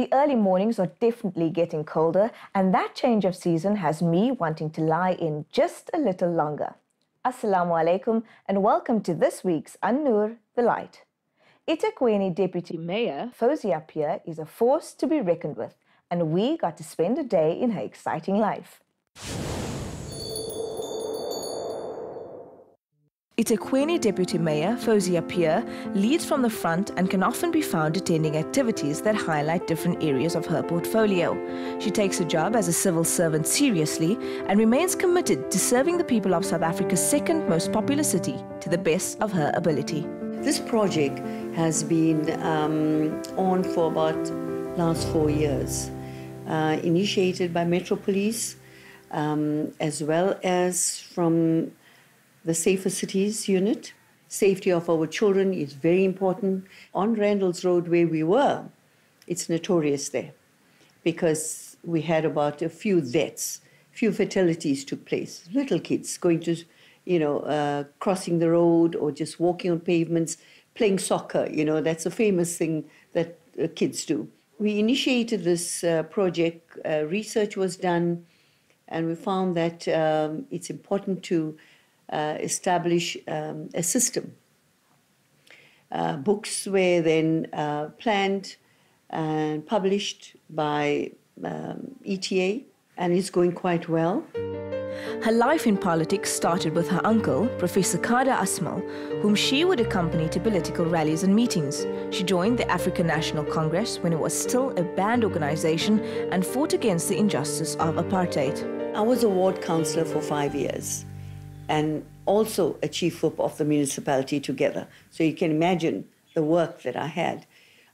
The early mornings are definitely getting colder, and that change of season has me wanting to lie in just a little longer. Assalamu alaikum and welcome to this week's An Nur the Light. Ethekweni Deputy Mayor Fawzia Peer is a force to be reckoned with, and we got to spend a day in her exciting life. Ethekweni Deputy Mayor Fawzia Peer leads from the front and can often be found attending activities that highlight different areas of her portfolio. She takes her job as a civil servant seriously and remains committed to serving the people of South Africa's second most populous city to the best of her ability. This project has been on for about last 4 years, initiated by Metro Police as well as from the Safer Cities unit. Safety of our children is very important. On Randall's Road where we were, it's notorious there because we had about a few deaths, few fatalities took place. Little kids going to, crossing the road or just walking on pavements, playing soccer, that's a famous thing that kids do. We initiated this project, research was done, and we found that it's important to establish a system. Books were then planned and published by ETA, and it's going quite well. Her life in politics started with her uncle, Professor Kada Asmal, whom she would accompany to political rallies and meetings. She joined the African National Congress when it was still a banned organization and fought against the injustice of apartheid. I was a ward councillor for 5 years, and also a chief whip of the municipality together. So you can imagine the work that I had.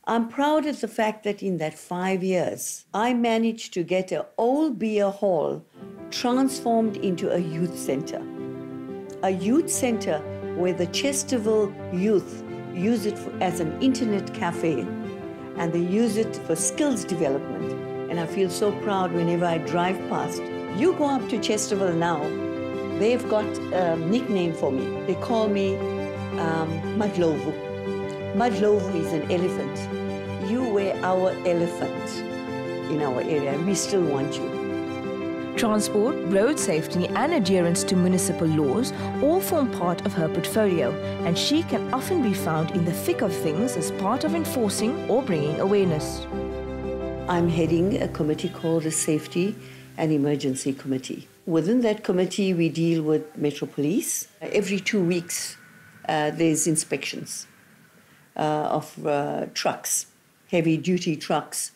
I'm proud of the fact that in that 5 years, I managed to get an old beer hall transformed into a youth center. A youth center where the Chesterville youth use it as an internet cafe, and they use it for skills development. And I feel so proud whenever I drive past. You go up to Chesterville now, they've got a nickname for me. They call me Madlovu. Madlovu is an elephant. You were our elephant in our area, and we still want you. Transport, road safety and adherence to municipal laws all form part of her portfolio, and she can often be found in the thick of things as part of enforcing or bringing awareness. I'm heading a committee called the Safety and Emergency Committee. Within that committee, we deal with Metro Police. Every 2 weeks, there's inspections of trucks, heavy-duty trucks.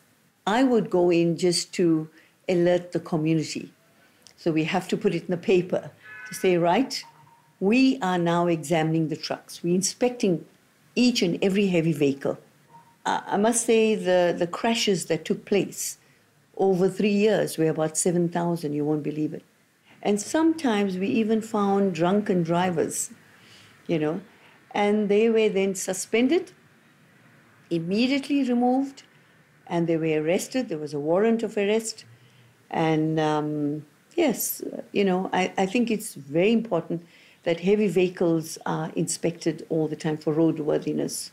I would go in just to alert the community. So we have to put it in the paper to say, right, we are now examining the trucks. We're inspecting each and every heavy vehicle. I must say the crashes that took place over 3 years were about 7,000, you won't believe it. And sometimes we even found drunken drivers, and they were then suspended, immediately removed, and they were arrested. There was a warrant of arrest. And yes, I think it's very important that heavy vehicles are inspected all the time for roadworthiness.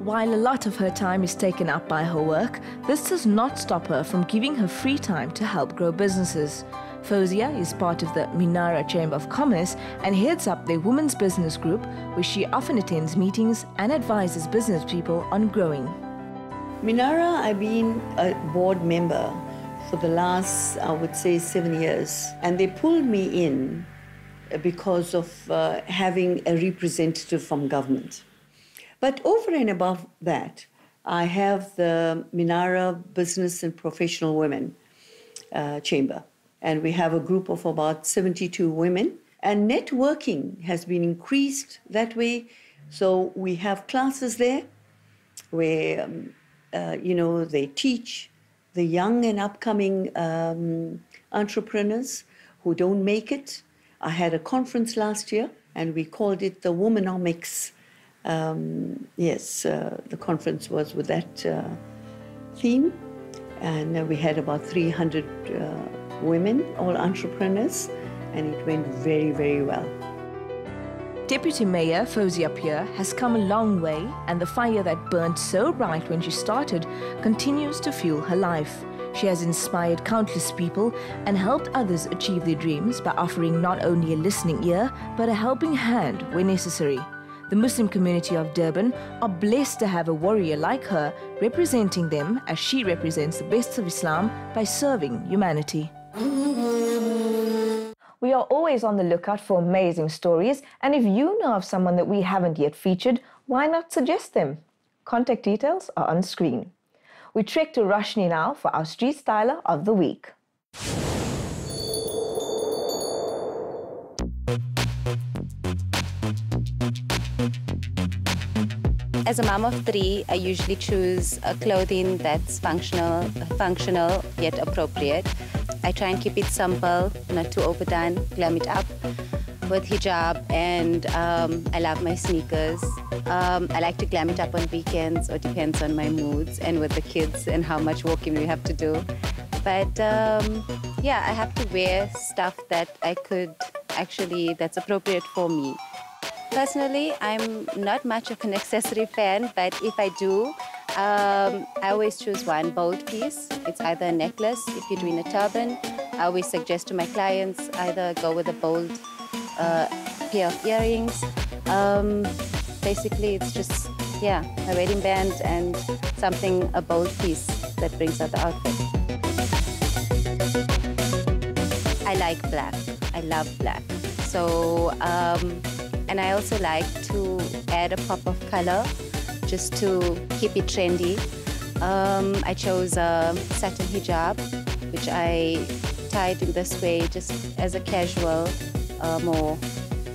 While a lot of her time is taken up by her work, this does not stop her from giving her free time to help grow businesses. Fawzia is part of the Minara Chamber of Commerce and heads up their women's business group, where she often attends meetings and advises business people on growing. Minara, I've been a board member for the last, I would say, 7 years. And they pulled me in because of having a representative from government. But over and above that, I have the Minara Business and Professional Women Chamber. And we have a group of about 72 women. And networking has been increased that way. So we have classes there where, they teach the young and upcoming entrepreneurs who don't make it. I had a conference last year, and we called it the Womanomics. The conference was with that theme, and we had about 300 women, all entrepreneurs, and it went very, very well. Deputy Mayor Fawzia Peer has come a long way, and the fire that burned so bright when she started continues to fuel her life. She has inspired countless people and helped others achieve their dreams by offering not only a listening ear, but a helping hand when necessary. The Muslim community of Durban are blessed to have a warrior like her representing them as she represents the best of Islam by serving humanity. We are always on the lookout for amazing stories, and if you know of someone that we haven't yet featured, why not suggest them? Contact details are on screen. We trek to Roshni now for our Street Styler of the Week. As a mom of 3, I usually choose clothing that's functional yet appropriate. I try and keep it simple, not too overdone, glam it up with hijab, and I love my sneakers. I like to glam it up on weekends, or depends on my moods and with the kids and how much walking we have to do. But yeah, I have to wear stuff that that's appropriate for me. Personally, I'm not much of an accessory fan, but if I do, I always choose one bold piece. It's either a necklace, if you're doing a turban. I always suggest to my clients either go with a bold pair of earrings. Basically, it's just, yeah, a wedding band and a bold piece that brings out the outfit. I like black. I love black. So, and I also like to add a pop of color just to keep it trendy. I chose a satin hijab, which I tied in this way just as a casual, more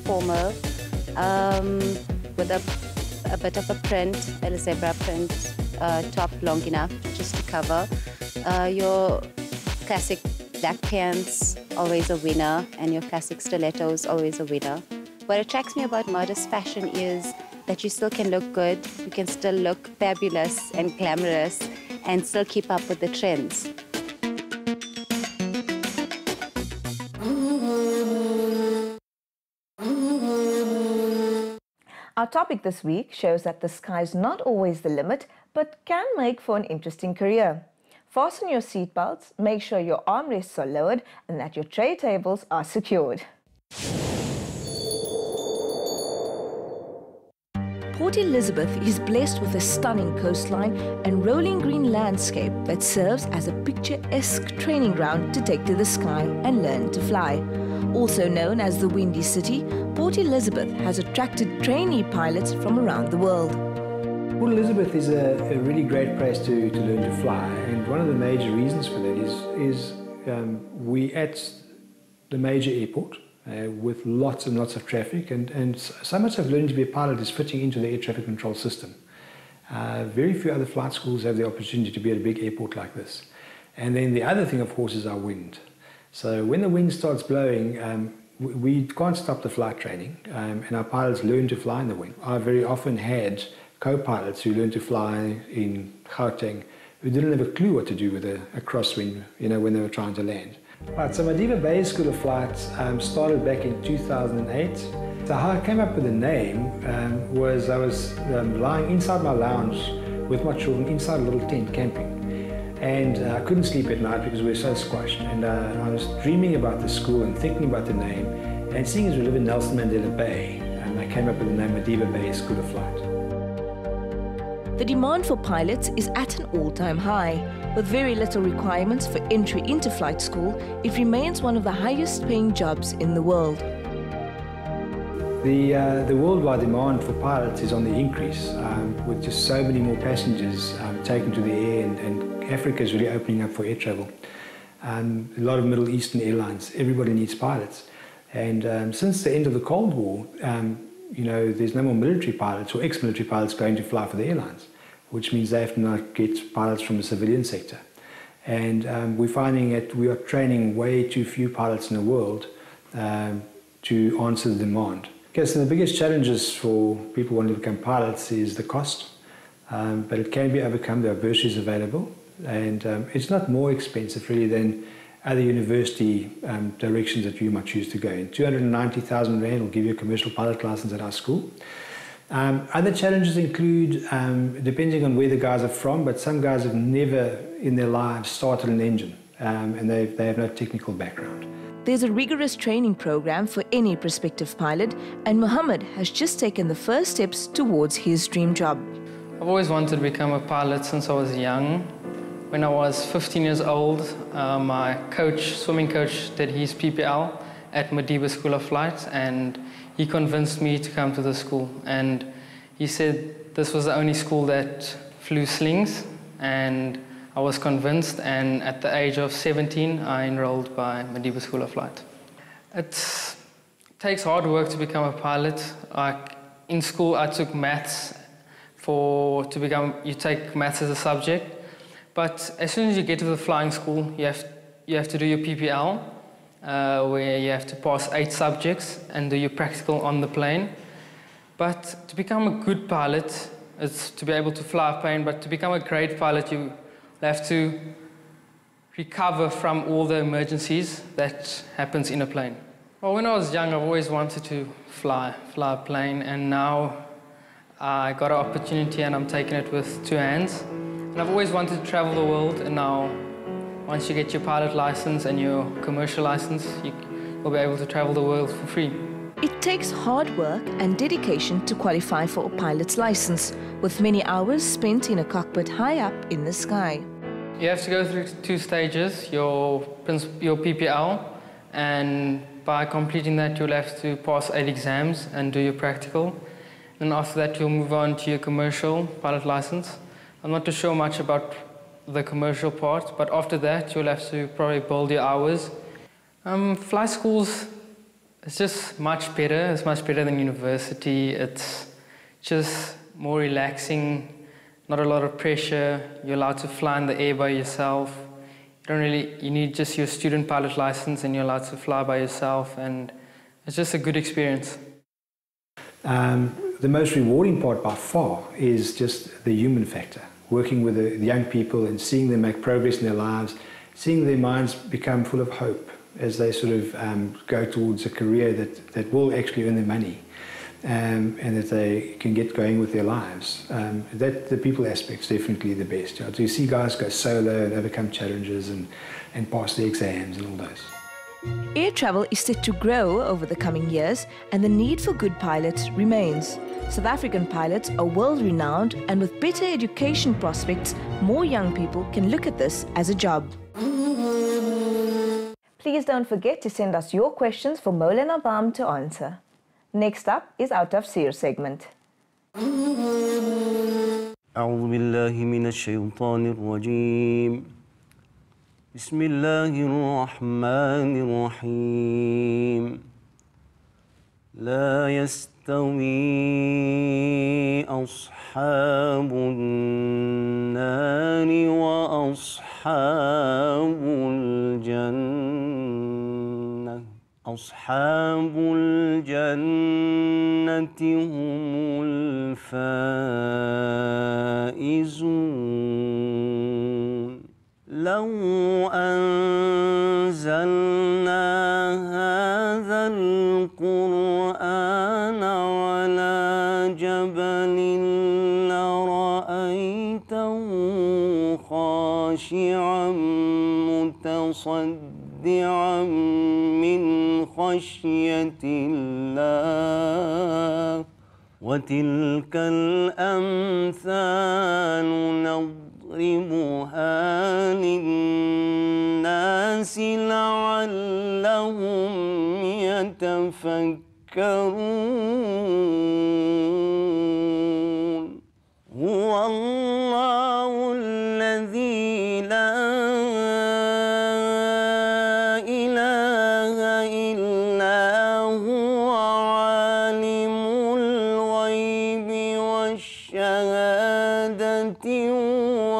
formal, with a bit of a print, a zebra print, top long enough just to cover. Your classic black pants, always a winner, and your classic stilettos, always a winner. What attracts me about modest fashion is that you still can look good, you can still look fabulous and glamorous, and still keep up with the trends. Our topic this week shows that the sky's not always the limit, but can make for an interesting career. Fasten your seatbelts, make sure your armrests are lowered, and that your tray tables are secured. Port Elizabeth is blessed with a stunning coastline and rolling green landscape that serves as a picturesque training ground to take to the sky and learn to fly. Also known as the Windy City, Port Elizabeth has attracted trainee pilots from around the world. Port Elizabeth is a really great place to learn to fly, and one of the major reasons for that is we're at the major airport. With lots and lots of traffic, and so much of learning to be a pilot is fitting into the air traffic control system. Very few other flight schools have the opportunity to be at a big airport like this. And then the other thing, of course, is our wind. So when the wind starts blowing, we can't stop the flight training, and our pilots learn to fly in the wind. I very often had co-pilots who learned to fly in Gauteng who didn't have a clue what to do with a crosswind, when they were trying to land. Right, so Madiba Bay School of Flight started back in 2008. So how I came up with the name was I was lying inside my lounge with my children inside a little tent camping. And I couldn't sleep at night because we were so squashed. And I was dreaming about the school and thinking about the name. And seeing as we live in Nelson Mandela Bay, I came up with the name Madiba Bay School of Flight. The demand for pilots is at an all-time high. With very little requirements for entry into flight school, it remains one of the highest-paying jobs in the world. The worldwide demand for pilots is on the increase, with just so many more passengers taken to the air, and Africa is really opening up for air travel. A lot of Middle Eastern airlines, everybody needs pilots. And since the end of the Cold War, there's no more military pilots or ex-military pilots going to fly for the airlines, which means they have to now get pilots from the civilian sector. And we're finding that we are training way too few pilots in the world to answer the demand. Okay, so the biggest challenges for people wanting to become pilots is the cost, but it can be overcome. There are bursaries available, and it's not more expensive really than other university directions that you might choose to go in. 290,000 Rand will give you a commercial pilot license at our school. Other challenges include, depending on where the guys are from, but some guys have never in their lives started an engine, and they have no technical background. There's a rigorous training program for any prospective pilot, and Mohammed has just taken the first steps towards his dream job. I've always wanted to become a pilot since I was young. When I was 15 years old, my swimming coach, did his PPL at Madiba School of Flight, and he convinced me to come to the school. And he said this was the only school that flew slings, and I was convinced, and at the age of 17, I enrolled by Madiba School of Flight. It takes hard work to become a pilot. Like in school, I took maths. You take maths as a subject, but as soon as you get to the flying school, you have to do your PPL, where you have to pass 8 subjects and do your practical on the plane. But to become a good pilot, it's to be able to fly a plane, but to become a great pilot, you have to recover from all the emergencies that happens in a plane. Well, when I was young, I've always wanted to fly a plane, and now I got an opportunity and I'm taking it with 2 hands. And I've always wanted to travel the world, and now once you get your pilot license and your commercial license, you'll be able to travel the world for free. It takes hard work and dedication to qualify for a pilot's license, with many hours spent in a cockpit high up in the sky. You have to go through 2 stages, your PPL, and by completing that you'll have to pass 8 exams and do your practical. And after that you'll move on to your commercial pilot license. I'm not too sure much about the commercial part, but after that you'll have to probably build your hours. Fly schools, it's just much better. It's much better than university. It's just more relaxing, not a lot of pressure. You're allowed to fly in the air by yourself. You need just your student pilot license and you're allowed to fly by yourself, and it's just a good experience. The most rewarding part by far is just the human factor. Working with the young people and seeing them make progress in their lives, seeing their minds become full of hope as they sort of go towards a career that will actually earn them money, and that they can get going with their lives. That the people aspect's definitely the best. So you see guys go solo and overcome challenges and pass the exams and all those. Air travel is set to grow over the coming years, and the need for good pilots remains. South African pilots are world-renowned, and with better education prospects, more young people can look at this as a job. Please don't forget to send us your questions for Maulana Bam to answer. Next up is our tafseer segment. أعوذ بالله من الشيطان الرجيم بسم الله الرحمن الرحيم لا يستوي أصحاب النار وأصحاب الجنة أصحاب الجنة هم الفائزون لو أنزلنا هذا القرآن على جبل لرأيته خاشعا متصدعا من خشية الله وتلك الأمثال نضربها للناس لعلهم يتفكرون هو الله الذي لا إله إلا هو عالم الغيب والشهادة هو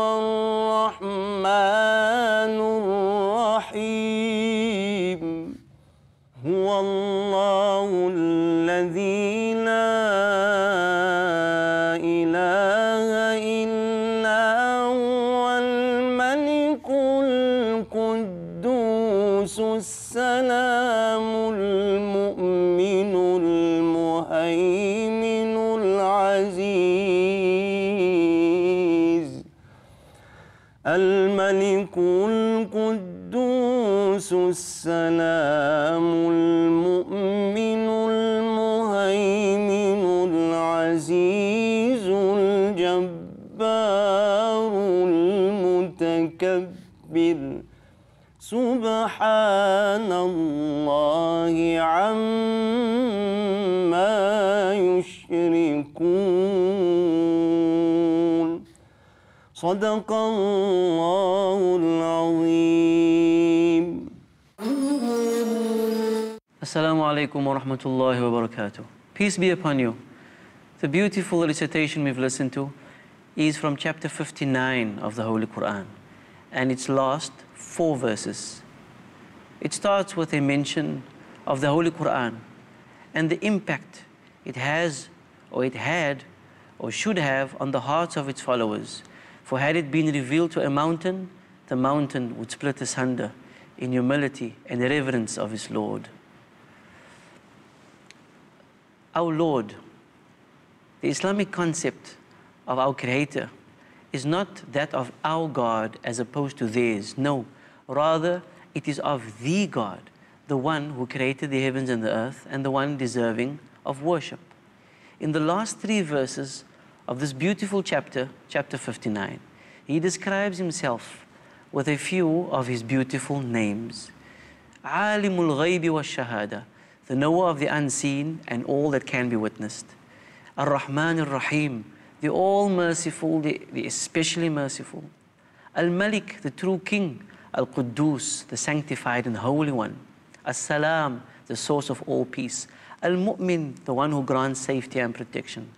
الرحمن الرحيم هو الله الذي لا إله إلا هو الملك القدوس الملك القدوس السلام المؤمن المهيمن العزيز الجبار المتكبر سبحان الله عما يشركون صدق الله العظيم. Assalamu alaikum wa rahmatullahi wa barakatuh. Peace be upon you. The beautiful recitation we've listened to is from chapter 59 of the Holy Quran, and its last 4 verses. It starts with a mention of the Holy Quran and the impact it has, or it had, or should have on the hearts of its followers. For had it been revealed to a mountain, the mountain would split asunder in humility and reverence of its Lord. Our Lord, the Islamic concept of our Creator, is not that of our God as opposed to theirs. No, rather it is of the God, the one who created the heavens and the earth, and the one deserving of worship. In the last 3 verses of this beautiful chapter, chapter 59, he describes himself with a few of his beautiful names. Alimul ghaybi wa shahada, the knower of the unseen and all that can be witnessed. Ar-Rahman Ar-Rahim, the all-merciful, the especially merciful. Al-Malik, the true king. Al-Quddus, the sanctified and holy one. As-Salam, the source of all peace. Al-Mu'min, the one who grants safety and protection.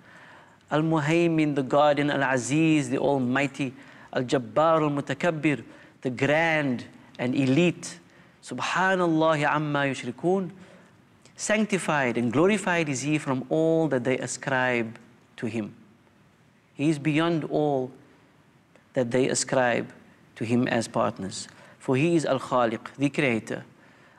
Al-Muhaymin, the guardian. Al-Aziz, the almighty. Al-Jabbar, Al-Mutakabbir, the grand and elite. Subhanallah amma yushrikun. Sanctified and glorified is he from all that they ascribe to him. He is beyond all that they ascribe to him as partners. For he is Al-Khaliq, the creator.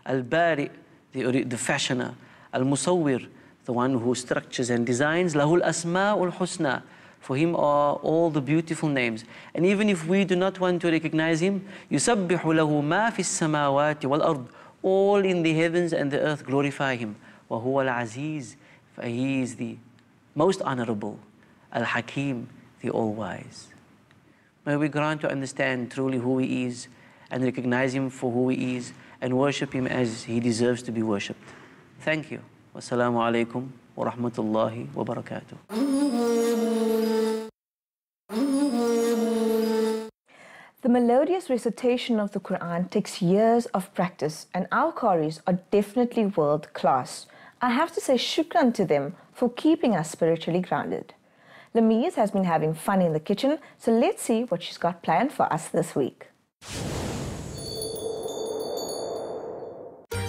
Al-Bari, the fashioner. Al-Musawwir, the one who structures and designs. Lahul Asma'ul Husna, for him are all the beautiful names. And even if we do not want to recognize him, يُسَبِّحُ لَهُ مَا فِي السَّمَاوَاتِ وَالْأَرْضِ, all in the heavens and the earth glorify him. وَهُوَ الْعَزِيزُ, for he is the most honorable. Al-Hakim, the all-wise. May we grant to understand truly who he is and recognize him for who he is and worship him as he deserves to be worshipped. Thank you. Wassalamu alaikum wa rahmatullahi wa barakatuh. The melodious recitation of the Quran takes years of practice, and our Qaris are definitely world class. I have to say shukran to them for keeping us spiritually grounded. Lamise has been having fun in the kitchen, so let's see what she's got planned for us this week.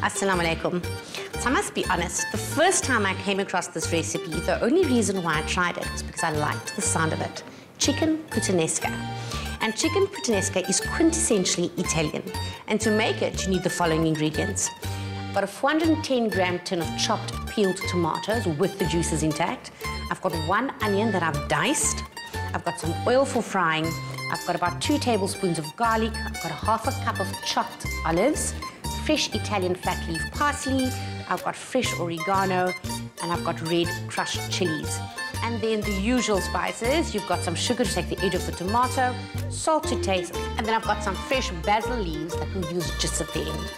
Assalamu alaikum. So I must be honest, the first time I came across this recipe, the only reason why I tried it was because I liked the sound of it. Chicken puttanesca. And chicken puttanesca is quintessentially Italian. And to make it, you need the following ingredients. I've got a 410 gram tin of chopped peeled tomatoes with the juices intact. I've got 1 onion that I've diced. I've got some oil for frying. I've got about 2 tablespoons of garlic. I've got ½ cup of chopped olives, fresh Italian flat leaf parsley. I've got fresh oregano, and I've got red crushed chilies. And then the usual spices. You've got some sugar to take the edge of the tomato, salt to taste, and then I've got some fresh basil leaves that we'll use just at the end.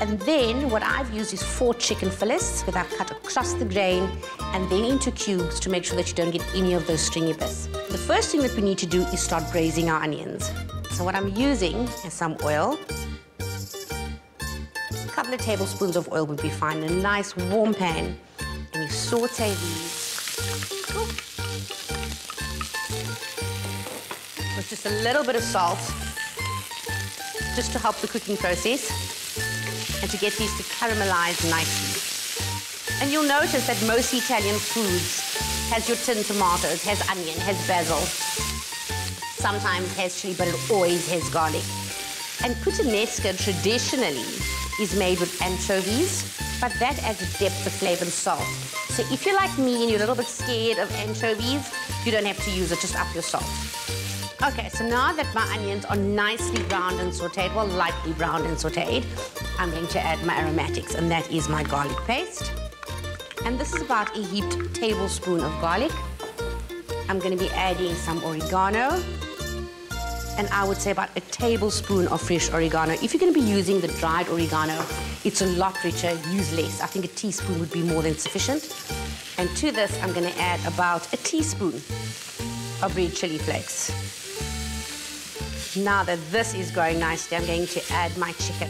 And then what I've used is 4 chicken fillets that I've cut across the grain and then into cubes to make sure that you don't get any of those stringy bits. The first thing that we need to do is start braising our onions. So what I'm using is some oil. A couple of tablespoons of oil would be fine in a nice warm pan. And you saute these with just a little bit of salt, just to help the cooking process and to get these to caramelize nicely. And you'll notice that most Italian foods has your tin tomatoes, has onion, has basil, sometimes has chili, but it always has garlic. And puttanesca traditionally is made with anchovies, but that adds depth of flavor and salt. So if you're like me and you're a little bit scared of anchovies, you don't have to use it, just up your salt. Okay, so now that my onions are nicely browned and sauteed, well, lightly browned and sauteed, I'm going to add my aromatics, and that is my garlic paste. And this is about a heaped tablespoon of garlic. I'm going to be adding some oregano, and I would say about a tablespoon of fresh oregano. If you're going to be using the dried oregano, it's a lot richer, use less. I think a teaspoon would be more than sufficient. And to this, I'm going to add about a teaspoon of red chili flakes. Now that this is going nicely, I'm going to add my chicken.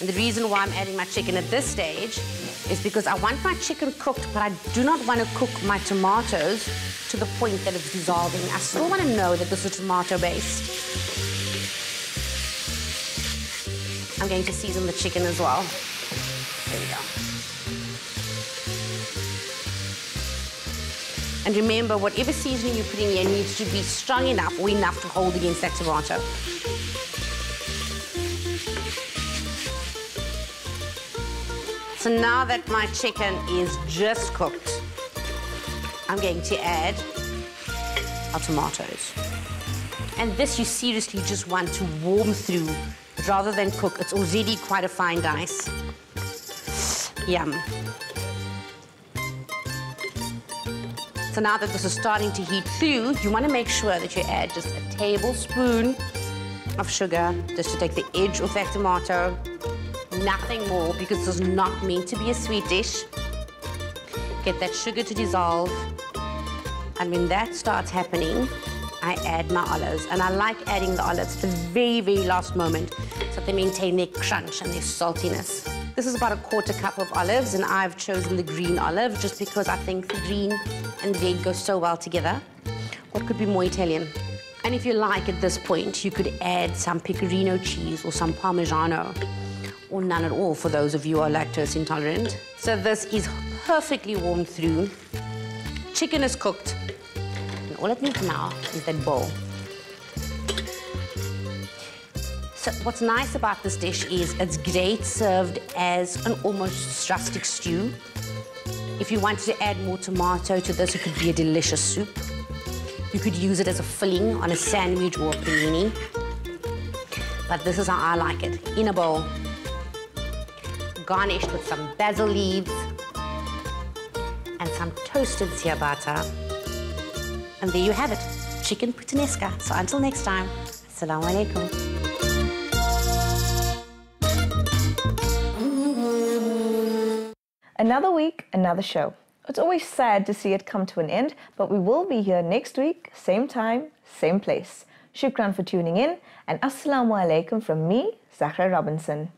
And the reason why I'm adding my chicken at this stage is because I want my chicken cooked, but I do not want to cook my tomatoes to the point that it's dissolving. I still want to know that this is tomato-based. I'm going to season the chicken as well. There we go. And remember, whatever seasoning you're putting in needs to be strong enough or enough to hold against that tomato. So now that my chicken is just cooked, I'm going to add our tomatoes. And this you seriously just want to warm through rather than cook. It's already quite a fine dice. Yum. So now that this is starting to heat through, you want to make sure that you add just a tablespoon of sugar just to take the edge off that tomato. Nothing more, because this is not meant to be a sweet dish. Get that sugar to dissolve. And when that starts happening, I add my olives. And I like adding the olives at the very, very last moment so that they maintain their crunch and their saltiness. This is about a quarter cup of olives, and I've chosen the green olive just because I think the green and red go so well together. What could be more Italian? And if you like, at this point, you could add some pecorino cheese or some Parmigiano, or none at all for those of you who are lactose intolerant. So this is perfectly warmed through. Chicken is cooked. And all it needs now is that bowl. So what's nice about this dish is it's great served as an almost rustic stew. If you wanted to add more tomato to this, it could be a delicious soup. You could use it as a filling on a sandwich or a panini. But this is how I like it, in a bowl. Garnished with some basil leaves and some toasted ciabatta. And there you have it, chicken puttanesca. So until next time, assalamu alaikum. Another week, another show. It's always sad to see it come to an end, but we will be here next week, same time, same place. Shukran for tuning in, and assalamu alaikum from me, Zahra Robinson.